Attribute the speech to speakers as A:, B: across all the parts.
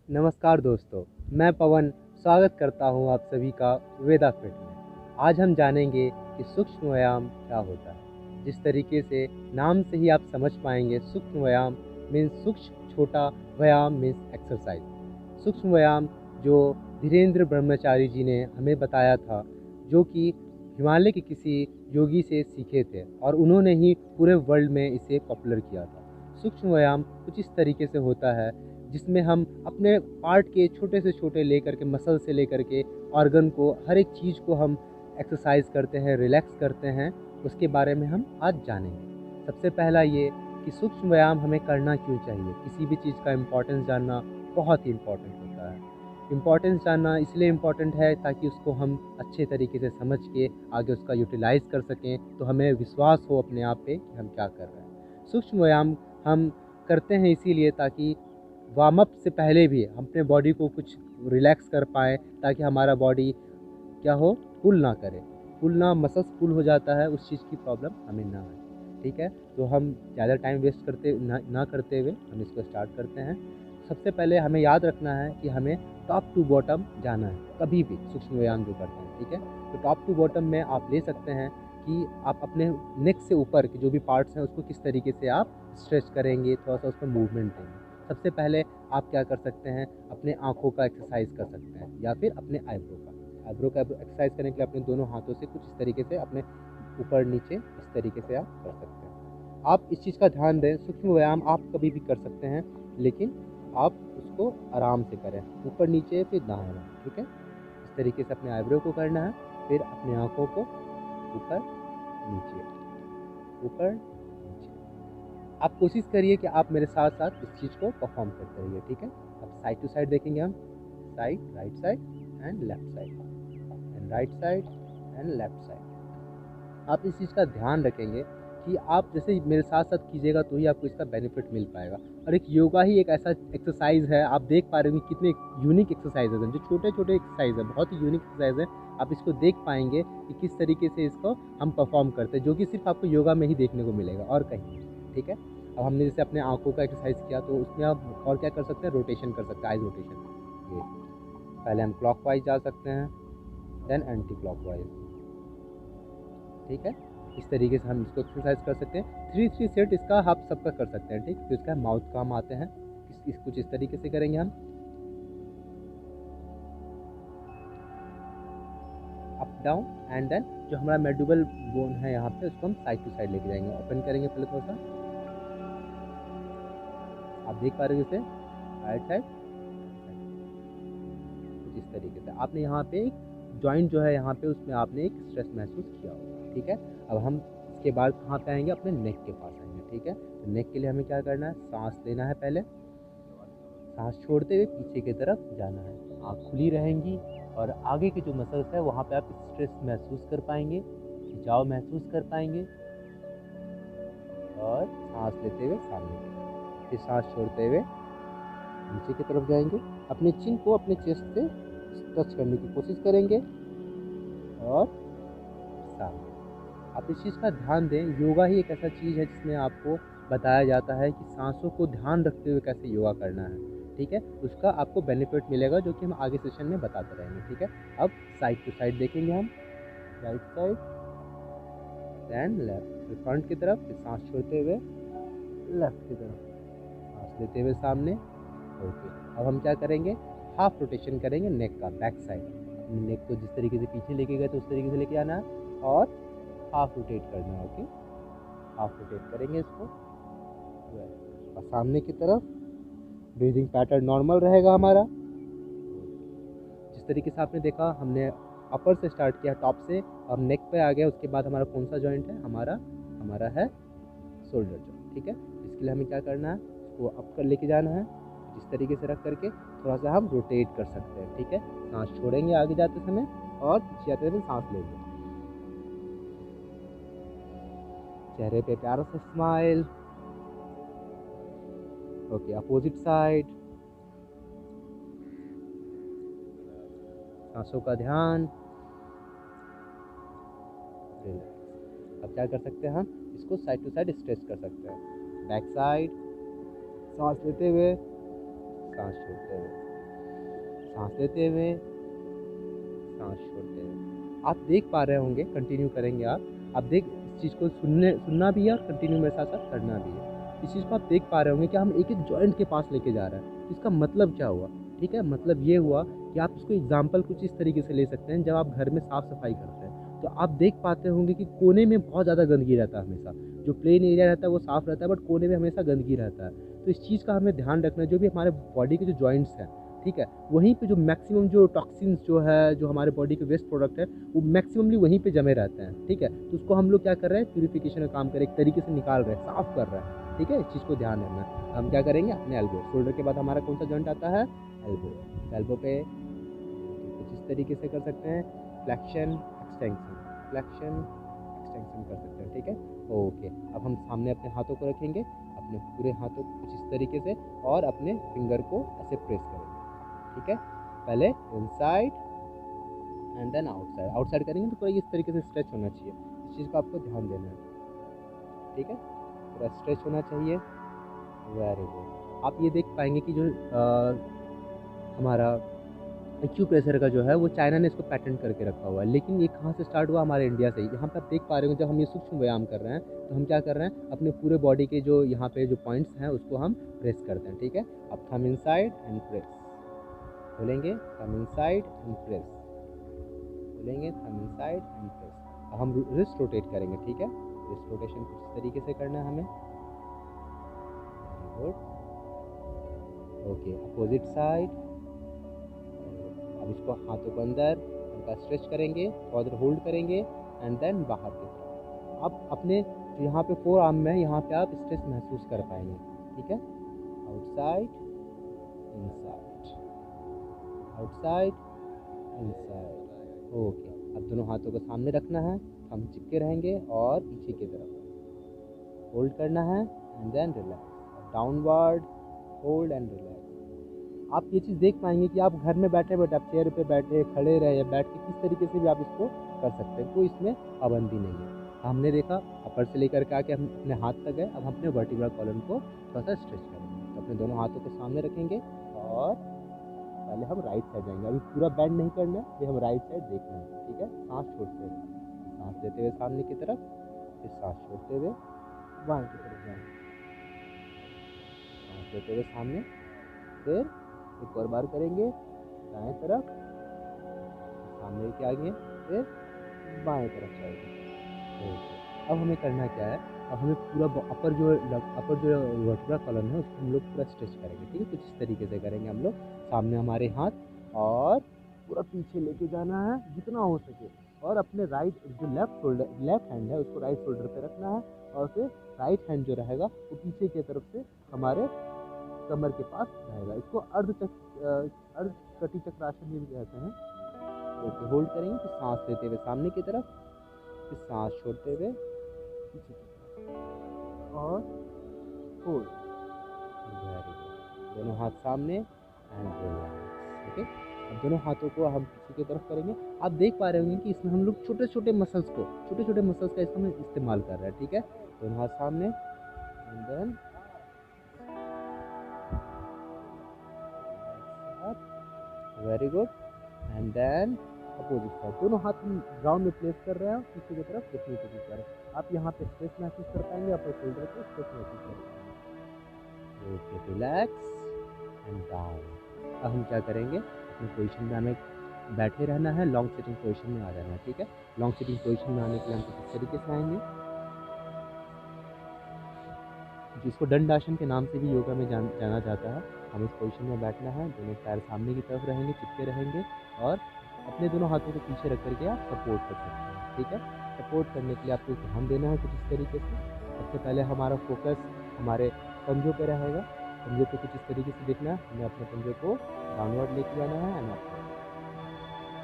A: नमस्कार दोस्तों, मैं पवन स्वागत करता हूं आप सभी का वेदा फिट में। आज हम जानेंगे कि सूक्ष्म व्यायाम क्या होता है। जिस तरीके से नाम से ही आप समझ पाएंगे, सूक्ष्म व्यायाम मीन्स सूक्ष्म छोटा व्यायाम मीन्स एक्सरसाइज। सूक्ष्म व्यायाम जो धीरेन्द्र ब्रह्मचारी जी ने हमें बताया था, जो कि हिमालय के किसी योगी से सीखे थे और उन्होंने ही पूरे वर्ल्ड में इसे पॉपुलर किया था। सूक्ष्म व्यायाम कुछ इस तरीके से होता है जिसमें हम अपने पार्ट के छोटे से छोटे लेकर के, मसल से लेकर के ऑर्गन को, हर एक चीज़ को हम एक्सरसाइज करते हैं, रिलैक्स करते हैं। उसके बारे में हम आज जानेंगे। सबसे पहला ये कि सूक्ष्म व्यायाम हमें करना क्यों चाहिए। किसी भी चीज़ का इम्पोर्टेंस जानना बहुत ही इम्पोर्टेंट होता है। इम्पोर्टेंस जानना इसलिए इम्पोर्टेंट है ताकि उसको हम अच्छे तरीके से समझ के आगे उसका यूटिलाइज़ कर सकें, तो हमें विश्वास हो अपने आप पे कि हम क्या कर रहे हैं। सूक्ष्म व्यायाम हम करते हैं इसीलिए ताकि वार्म अप से पहले भी हम अपने बॉडी को कुछ रिलैक्स कर पाएँ, ताकि हमारा बॉडी क्या हो, पुल ना करे। पुल ना, मसल्स पुल हो जाता है, उस चीज़ की प्रॉब्लम हमें ना आए। ठीक है, तो हम ज़्यादा टाइम वेस्ट करते ना करते हुए हम इसको स्टार्ट करते हैं। सबसे पहले हमें याद रखना है कि हमें टॉप टू बॉटम जाना है कभी भी सूक्ष्म व्यायाम जो करते हैं। ठीक है, तो टॉप टू बॉटम में आप ले सकते हैं कि आप अपने नेक से ऊपर के जो भी पार्ट्स हैं उसको किस तरीके से आप स्ट्रेच करेंगे, थोड़ा-सा उसमें मूवमेंट देंगे। सबसे पहले आप क्या कर सकते हैं, अपने आँखों का एक्सरसाइज कर सकते हैं या फिर अपने आईब्रो का एक्सरसाइज करने के लिए अपने दोनों हाथों से कुछ इस तरीके से अपने ऊपर नीचे इस तरीके से आप कर सकते हैं। आप इस चीज़ का ध्यान दें, सूक्ष्म व्यायाम आप कभी भी कर सकते हैं, लेकिन आप उसको आराम से करें, ऊपर नीचे फिर दाएँ बाएँ। ठीक है, इस तरीके से अपने आईब्रो को करना है, फिर अपने आँखों को ऊपर नीचे, ऊपर नीचे। आप कोशिश करिए कि आप मेरे साथ साथ इस चीज़ को परफॉर्म करते रहिए। ठीक है, अब साइड टू साइड देखेंगे हम, side, right side and left side, and right side and left side. आप इस चीज़ का ध्यान रखेंगे कि आप जैसे मेरे साथ साथ कीजिएगा तो ही आपको इसका बेनिफिट मिल पाएगा। और एक योगा ही एक ऐसा एक्सरसाइज है, आप देख पा रहे होंगे कितने यूनिक एक्सरसाइजेज हैं, जो छोटे छोटे एक्सरसाइज है, बहुत ही यूनिक एक्सरसाइज है। आप इसको देख पाएंगे कि किस तरीके से इसको हम परफॉर्म करते हैं, जो कि सिर्फ आपको योगा में ही देखने को मिलेगा और कहीं नहीं। ठीक है, अब हमने जैसे अपने आँखों का एक्सरसाइज किया, तो उसमें आप और क्या कर सकते हैं, रोटेशन कर सकते हैं, आइज रोटेशन। ये पहले हम क्लॉकवाइज जा सकते हैं, देन एंटी क्लॉकवाइज। ठीक है, इस तरीके से हम इसको एक्सरसाइज कर सकते हैं। 3-3 सेट इसका आप सबका कर सकते हैं। ठीक, तो इसका माउथ का हम आते हैं, कुछ इस तरीके से करेंगे हम, अप डाउन, एंड देन जो हमारा मेडुबल बोन है यहाँ पे, उसको हम साइड टू साइड लेके जाएंगे। ओपन करेंगे पहले थोड़ा सा, आप देख पा रहे हो जैसे राइट साइड, कुछ इस तरीके से आपने यहाँ पे एक जॉइंट जो है यहाँ पे, उसमें आपने एक स्ट्रेस महसूस किया होगा। ठीक है, अब हम इसके बाद कहाँ पे आएंगे, अपने नेक के पास आएंगे। ठीक है, तो नेक के लिए हमें क्या करना है, सांस लेना है, पहले सांस छोड़ते हुए पीछे की तरफ जाना है। आँख खुली रहेंगी और आगे के जो मसल्स है वहाँ पे आप स्ट्रेस महसूस कर पाएंगे, खिंचाव महसूस कर पाएंगे। और सांस लेते हुए सामने की तरफ, फिर सांस छोड़ते हुए नीचे की तरफ जाएंगे। अपने चिन को अपने चेस्ट से टच करने की कोशिश करेंगे और सामने। आप इस चीज़ का ध्यान दें, योगा ही एक ऐसा चीज़ है जिसमें आपको बताया जाता है कि सांसों को ध्यान रखते हुए कैसे योगा करना है। ठीक है, उसका आपको बेनिफिट मिलेगा, जो कि हम आगे सेशन में बताते रहेंगे। ठीक है, अब साइड टू साइड देखेंगे हम, राइट साइड देन लेफ्ट, फिर फ्रंट की तरफ, फिर सांस छोड़ते हुए लेफ्ट की तरफ, सांस लेते हुए सामने। ओके, अब हम क्या करेंगे, हाफ रोटेशन करेंगे नेक का, बैक साइड। अपने नेक को जिस तरीके से पीछे लेके गए तो उस तरीके से लेके आना है और हाफ रोटेट करना है। ओके, हाफ रोटेट करेंगे इसको और सामने की तरफ। ब्रीदिंग पैटर्न नॉर्मल रहेगा हमारा। जिस तरीके से आपने देखा, हमने अपर से स्टार्ट किया, टॉप से, अब नेक पे आ गया। उसके बाद हमारा कौन सा जॉइंट है, हमारा है शोल्डर जॉइंट। ठीक है, इसके लिए हमें क्या करना है, उसको अप कर लेके जाना है, जिस तरीके से रख करके थोड़ा सा हम रोटेट कर सकते हैं। ठीक है, सांस छोड़ेंगे आगे जाते समय और पीछे आते समय सांस लेंगे। चेहरे पे प्यारा सा स्माइल। ओके, अपोजिट साइड, सांसों का ध्यान, रिलैक्स। अब क्या कर सकते हैं, हम इसको साइड टू साइड स्ट्रेच कर सकते हैं। बैक साइड, सांस लेते हुए, सांस छोड़ते हुए, सांस लेते हुए, सांस छोड़ते हुए। आप देख पा रहे होंगे, कंटिन्यू करेंगे आप देख इस चीज़ को सुनना भी है और कंटिन्यू मेरे साथ साथ करना भी है। इस चीज़ को आप देख पा रहे होंगे कि हम एक एक जॉइंट के पास लेके जा रहे हैं। इसका मतलब क्या हुआ? ठीक है, मतलब ये हुआ कि आप इसको एग्जाम्पल कुछ इस तरीके से ले सकते हैं। जब आप घर में साफ़ सफाई करते हैं तो आप देख पाते होंगे कि कोने में बहुत ज़्यादा गंदगी रहता है हमेशा। जो प्लेन एरिया रहता है वो साफ़ रहता है, बट कोने में हमेशा गंदगी रहता है। तो इस चीज़ का हमें ध्यान रखना है। जो भी हमारे बॉडी के जो जॉइंट्स हैं, ठीक है, वहीं पे जो मैक्सिमम जो टॉक्सिन्स जो है, जो हमारे बॉडी के वेस्ट प्रोडक्ट है, वो मैक्सिममली वहीं पे जमे रहते हैं। ठीक है, तो उसको हम लोग क्या कर रहे हैं, प्यूरिफिकेशन का काम कर रहे हैं, एक तरीके से निकाल रहे हैं, साफ़ कर रहे हैं। ठीक है, इस चीज़ को ध्यान रखना है। हम क्या करेंगे, अपने एल्बो, शोल्डर के बाद हमारा कौन सा जॉइंट आता है, एल्बो। एल्बो पे कुछ इस तरीके से कर सकते हैं, फ्लेक्शन एक्सटेंशन, फ्लेक्शन एक्सटेंशन कर सकते हैं। ठीक है, ओके। अब हम सामने अपने हाथों को रखेंगे, अपने पूरे हाथों को कुछ इस तरीके से, और अपने फिंगर को ऐसे प्रेस करेंगे। ठीक है, पहले inside and then outside. Outside करेंगे तो पूरा इस तरीके से स्ट्रेच होना चाहिए। इस चीज़ को आपको ध्यान देना है। ठीक है, पूरा स्ट्रेच होना चाहिए। Very good. आप ये देख पाएंगे कि जो हमारा एक्यूप्रेशर का जो है वो चाइना ने इसको पैटेंट करके रखा हुआ है, लेकिन ये कहाँ से स्टार्ट हुआ, हमारे इंडिया से ही। यहाँ पे आप देख पा रहे हो, जब हम ये सूक्ष्म व्यायाम कर रहे हैं तो हम क्या कर रहे हैं, अपने पूरे बॉडी के जो यहाँ पे जो पॉइंट्स हैं उसको हम प्रेस करते हैं। ठीक है, अब थंब इनसाइड एंड प्रेस, खोलेंगे, थंब इनसाइड एंड प्रेस, खोलेंगे, थंब इनसाइड एंड प्रेस। अब हम रिस्ट रोटेट करेंगे। ठीक है, रिस्ट रोटेशन कुछ इस तरीके से करना है हमें। Good, okay. Opposite side. अब इसको हाथों को अंदर हल्का स्ट्रेच करेंगे, थोड़ा देर होल्ड करेंगे एंड देन बाहर की तरफ। अब अपने जो यहाँ पे फोर आर्म में, यहाँ पे आप स्ट्रेच महसूस कर पाएंगे। ठीक है, outside inside, outside inside. Okay, अब दोनों हाथों को सामने रखना है, हम चिपके रहेंगे और पीछे की तरफ होल्ड करना है and then relax, downward hold and relax. आप ये चीज़ देख पाएंगे कि आप घर में बैठे बैठे, आप चेयर पे बैठे, खड़े रहे या बैठ के, किस तरीके से भी आप इसको कर सकते हैं, कोई इसमें पाबंदी नहीं है। हमने देखा अपर से लेकर के आके हम अपने हाथ तक गए। अब हम अपने वर्टिब्रल कॉलम को थोड़ा सा स्ट्रेच करेंगे। तो अपने दोनों हाथों को सामने रखेंगे और पहले हम राइट साइड जाएंगे। अभी पूरा बेंड नहीं करना है, अभी हम राइट साइड देखना है। ठीक है, सांस छोड़ते हुए, सांस लेते हुए सामने की तरफ, फिर सांस छोड़ते हुए बाएं की तरफ जाएंगे, सांस लेते हुए सामने, फिर एक और बार करेंगे दाएं तरफ, सामने के आगे, फिर बाएं तरफ जाएंगे। अब हमें करना क्या है, अब हमें पूरा अपर जो वर्टिब्रल कॉलम है उसको हम लोग पूरा स्ट्रेच करेंगे। ठीक है, कुछ इस तरीके से करेंगे हम लोग। सामने हमारे हाथ, और पूरा पीछे लेके जाना है जितना हो सके, और अपने राइट जो लेफ्ट हैंड है उसको राइट शोल्डर पे रखना है, और फिर राइट हैंड जो रहेगा वो पीछे की तरफ से हमारे कमर के पास रहेगा। इसको अर्ध कटी चक्रासन भी कहते हैं। ओके, होल्ड करेंगे, फिर सांस लेते हुए सामने की तरफ, फिर सांस छोड़ते हुए पीछे की तरफ, और होल्ड। Very good. दोनों हाथ सामने एंड रिलैक्स। ओके, अब दोनों हाथों को हम पीछे की तरफ करेंगे। आप देख पा रहे होंगे कि इसमें हम लोग छोटे छोटे मसल्स का इसमें इस्तेमाल कर रहे हैं। ठीक है, दोनों हाथ सामने and then very good, and then opposite side. दोनों हाथ हम ग्राउंड में प्लेस कर रहे हैं, पीछे की तरफ देखने की कोशिश कर रहे हैं। आप यहाँ पे स्ट्रेच महसूस कर पाएंगे, अपने शोल्डर पे स्ट्रेच महसूस कर पाएंगे। Okay, relax and down. अब हम क्या करेंगे, अपनी पोजीशन में हमें बैठे रहना है, लॉन्ग सिटिंग पोजीशन में आ जाना है। ठीक है, लॉन्ग सिटिंग पोजीशन में आने के लिए हम कुछ इस तरीके से आएंगे, जिसको दंडासन के नाम से भी योगा में जाना जाता है। हम इस पोजीशन में बैठना है, दोनों पैर सामने की तरफ रहेंगे, चिपके रहेंगे, और अपने दोनों हाथों को पीछे रख करके आप सपोर्ट कर सकते हैं। ठीक है, सपोर्ट करने के लिए आपको ध्यान देना है कुछ इस तरीके से। सबसे पहले हमारा फोकस हमारे पंजों पे रहेगा, पंजों पे कुछ इस तरीके से देखना है। हमें अपने पंजों को डाउनवर्ड लेके जाना है and upward,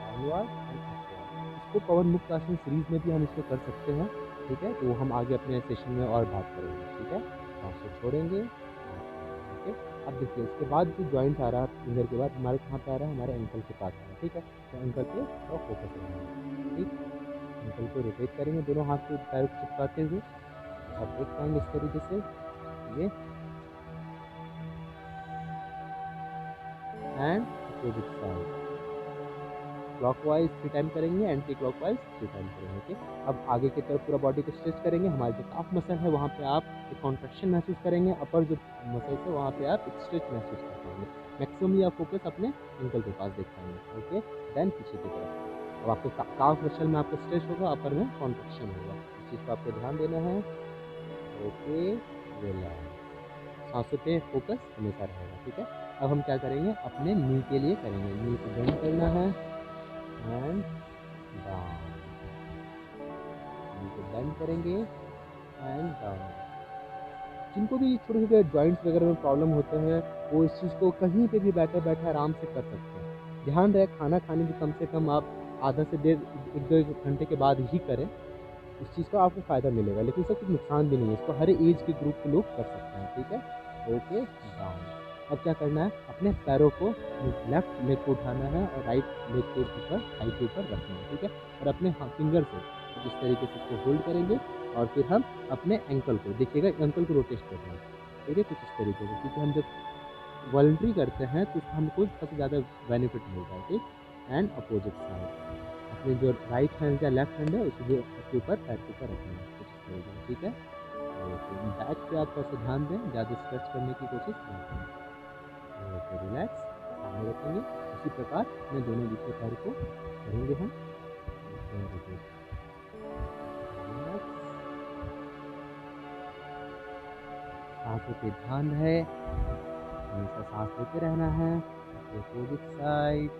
A: downward and upward. इसको पवन मुक्त आसन सीरीज में भी हम इसको कर सकते हैं। ठीक है, तो हम आगे अपने सेशन में और बात करेंगे। ठीक है, सांस को छोड़ेंगे। ओके, अब देखिए उसके बाद जो जॉइंट आ रहा है फिंगर के बाद, हमारे कहाँ पे आ रहा है, हमारे एंकल के पास आ रहा है। ठीक है, तो एंकल पे थोड़ा फोकस रहेगा। ठीक, एंकल को रोटेट करेंगे दोनों हाथ को पैर को चिपकाते हुए। आप देख पाएंगे इस तरीके से ये, and opposite side. Clockwise 3 time करेंगे, एंटी क्लॉकवाइज 3 टाइम करेंगे। ओके, अब आगे की तरफ पूरा बॉडी को स्ट्रेच करेंगे। हमारे जो काफ मसल है वहाँ पे आप एक कॉन्ट्रैक्शन महसूस करेंगे, अपर जो मसल्स है वहाँ पे आप एक स्ट्रेच महसूस कर पाएंगे। मैक्सिमम आप फोकस अपने एंकल के पास देख पाएंगे। ओके, देन पीछे की तरफ अब आपके काफ मसल में आपका स्ट्रेच होगा, अपर में कॉन्ट्रैक्शन होगा। इस चीज़ पर आपको ध्यान देना है। ओके, रिलैक्स, सांसों पे फोकस हमेशा रहेगा। ठीक है, अब हम क्या करेंगे, अपने नी के लिए करेंगे। नी को बेंड करना है एंड डाउन, नी को बेंड करेंगे एंड डाउन। जिनको भी छोटे छोटे जॉइंट्स वगैरह में प्रॉब्लम होते हैं वो इस चीज़ को कहीं पे भी बैठे बैठे आराम से कर सकते हैं। ध्यान रहे खाना खाने के कम से कम आप आधा से डेढ़ 1-2 घंटे के बाद ही करें। इस चीज़ का आपको फ़ायदा मिलेगा, लेकिन इसका कुछ नुकसान भी नहीं है। इसको हर एज के ग्रुप के लोग कर सकते हैं। ठीक है, ओके, डाउन। अब क्या करना है, अपने पैरों को लेफ्ट लेग को उठाना है और राइट लेग के ऊपर थाई के ऊपर रखना है। ठीक है, और अपने फिंगर से इस तरीके से इसको होल्ड करेंगे और फिर हम अपने एंकल को देखिएगा, एंकल को रोटेट करना है। ठीक है, कुछ इस तरीके से, क्योंकि हम जब वॉलंटरी करते हैं तो उसका हमको सबसे ज़्यादा बेनिफिट मिलता है। ठीक, एंड अपोजिट साइड अपने जो राइट हैंड या लेफ्ट हैंड है उसे जो उसके ऊपर पैर के ऊपर रखना है कुछ इस तरीके से। ठीक है, तो बैक पे आप थोड़ा सा ध्यान दें, ज़्यादा स्ट्रेच करने की कोशिश ना करें। ओके, रिलैक्स, सामने रखेंगे। उसी प्रकार अपने दोनों दूसरे पैर को करेंगे हम। सांसों पे ध्यान है, हमेशा सांस लेते रहना है। अपोजिट साइड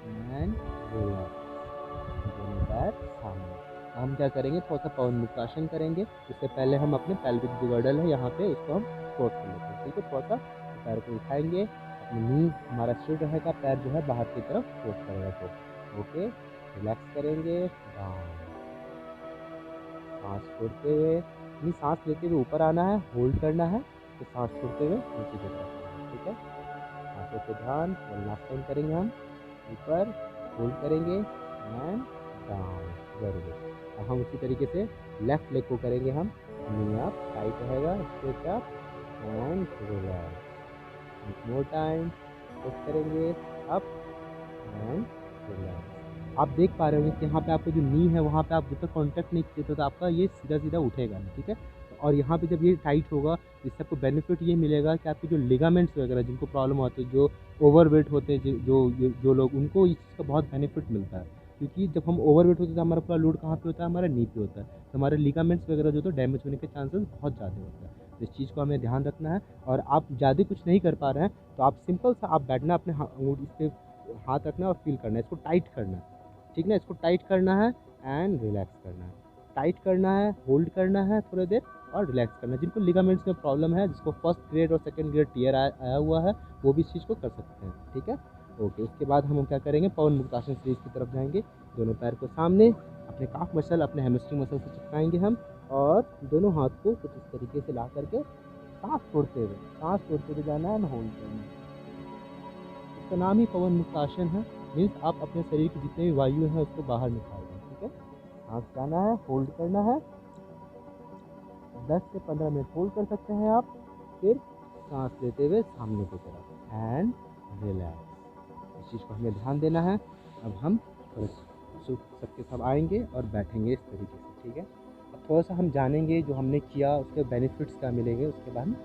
A: एंड रिलैक्स, दोनों पैर सामने। हम क्या करेंगे, थोड़ा सा पवन मुक्त आसन करेंगे। उससे पहले हम अपने पेल्विक जो गर्डल है यहाँ पे उसको हम क्लोज कर लेते हैं। ठीक है, थोड़ा सा पैर को उठाएंगे, अपनी नी हमारा स्ट्रेट रहेगा, पैर जो है बाहर की तरफ क्लोज करेगा। तो ओके, रिलैक्स करेंगे, डाउन, सांस छोड़ते हुए, यानी सांस लेते हुए ऊपर आना है, होल्ड करना है, फिर सांस छोड़ते हुए नीचे की तरफ आना है। ठीक है, सांसों पे ध्यान, और लास्ट टाइम करेंगे हम, ऊपर होल्ड करेंगे एंड डाउन। Very good. अब हम उसी तरीके से लेफ्ट लेग को करेंगे हम, नी अप टाइट रहेगा, stretch up and relax. More time, push करेंगे अप एंड रिलैक्स। आप देख पा रहे होंगे कि यहाँ पे आपको जो नी है वहाँ पे आप जब तक कॉन्टैक्ट नहीं किए तो आपका ये सीधा सीधा उठेगा नहीं। ठीक है, और यहाँ पे जब ये टाइट होगा इससे आपको बेनिफिट ये मिलेगा कि आपके जो लिगामेंट्स वगैरह जिनको प्रॉब्लम होती है, जो ओवरवेट होते हैं, जो लोग, उनको इस चीज़ का बहुत बेनिफिट मिलता है। क्योंकि जब हम ओवरवेट होते हैं तो हमारा पूरा लोड कहाँ पे होता है, हमारा नी पे होता है, तो हमारे लिगामेंट्स वगैरह जो तो डैमेज होने के चांसेस बहुत ज़्यादा होता है। तो इस चीज़ को हमें ध्यान रखना है। और आप ज़्यादा कुछ नहीं कर पा रहे हैं तो आप सिंपल सा आप बैठना, अपने इस पर हाथ रखना और फील करना है, इसको टाइट करना है। ठीक ना, इसको टाइट करना है एंड रिलैक्स करना है, टाइट करना है, होल्ड करना है थोड़ी देर और रिलैक्स करना है। जिनको लिगामेंट्स में प्रॉब्लम है, जिसको फर्स्ट ग्रेड और सेकंड ग्रेड टीयर आया हुआ है, वो भी इस चीज़ को कर सकते हैं। ठीक है, ओके। उसके बाद हम क्या करेंगे, पवन मुक्तासन सीरीज की तरफ जाएंगे। दोनों पैर को सामने, अपने काफ मसल, अपने हैमस्ट्रिंग मसल से चिपकाएंगे हम, और दोनों हाथ को कुछ इस तरीके से ला करके सांस छोड़ते हुए जाना है, होल्ड करना है। इसका नाम ही पवन मुक्तासन है। मीन्स आप अपने शरीर की जितने भी वायु हैं उसको बाहर निकाल दें। ठीक है, सांस जाना है, होल्ड करना है, 10 से 15 मिनट होल्ड कर सकते हैं आप। फिर सांस लेते हुए सामने की तरफ एंड रिलैक्स। इस चीज़ को हमें ध्यान देना है। अब हम सबके सब आएंगे और बैठेंगे इस तरीके से। ठीक है, अब थोड़ा सा हम जानेंगे जो हमने किया उसके बेनिफिट्स क्या मिलेंगे, उसके बाद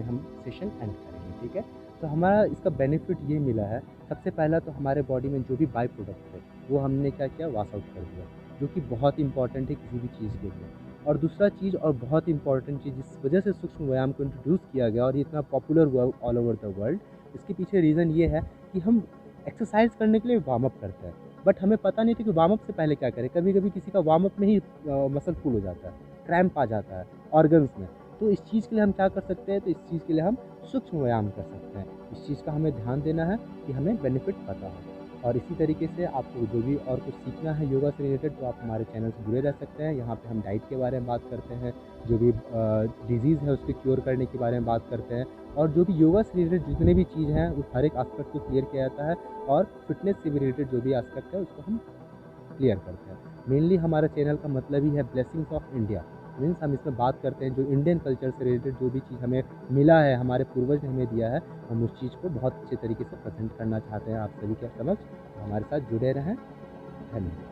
A: हम सेशन एंड करेंगे। ठीक है, तो हमारा इसका बेनिफिट ये मिला है, सबसे पहला तो हमारे बॉडी में जो भी बाई प्रोडक्ट है वो हमने क्या किया, वॉश आउट कर दिया, जो कि बहुत इंपॉर्टेंट है किसी भी चीज़ के लिए। और दूसरा चीज़ और बहुत इंपॉर्टेंट चीज़ जिस वजह से सूक्ष्म व्यायाम को इंट्रोड्यूस किया गया और ये इतना पॉपुलर हुआ ऑल ओवर द वर्ल्ड, इसके पीछे रीज़न ये है कि हम एक्सरसाइज करने के लिए वार्म अप करते हैं, बट हमें पता नहीं था कि वार्म अप से पहले क्या करें। कभी कभी किसी का वार्म अप में ही मसल फुल हो जाता है, क्रैम्प आ जाता है ऑर्गन्स में। तो इस चीज़ के लिए हम क्या कर सकते हैं, तो इस चीज़ के लिए हम सूक्ष्म व्यायाम कर सकते हैं। इस चीज़ का हमें ध्यान देना है कि हमें बेनिफिट पता हो। और इसी तरीके से आपको जो भी और कुछ सीखना है योगा से रिलेटेड तो आप हमारे चैनल से जुड़े रह सकते हैं। यहाँ पे हम डाइट के बारे में बात करते हैं, जो भी डिजीज़ है उसके क्योर करने के बारे में बात करते हैं, और जो भी योगा से रिलेटेड जितने भी चीज़ हैं उस हर एक एस्पेक्ट को क्लियर किया जाता है, और फिटनेस से भी रिलेटेड जो भी एस्पेक्ट है उसको हम क्लियर करते हैं। मेनली हमारा चैनल का मतलब ही है ब्लेसिंग्स ऑफ इंडिया, मीन्स हम इसमें बात करते हैं जो इंडियन कल्चर से रिलेटेड जो भी चीज़ हमें मिला है, हमारे पूर्वज ने हमें दिया है, हम उस चीज़ को बहुत अच्छे तरीके से प्रेज़ेंट करना चाहते हैं आप सभी के समक्ष। हमारे साथ जुड़े रहें। धन्यवाद।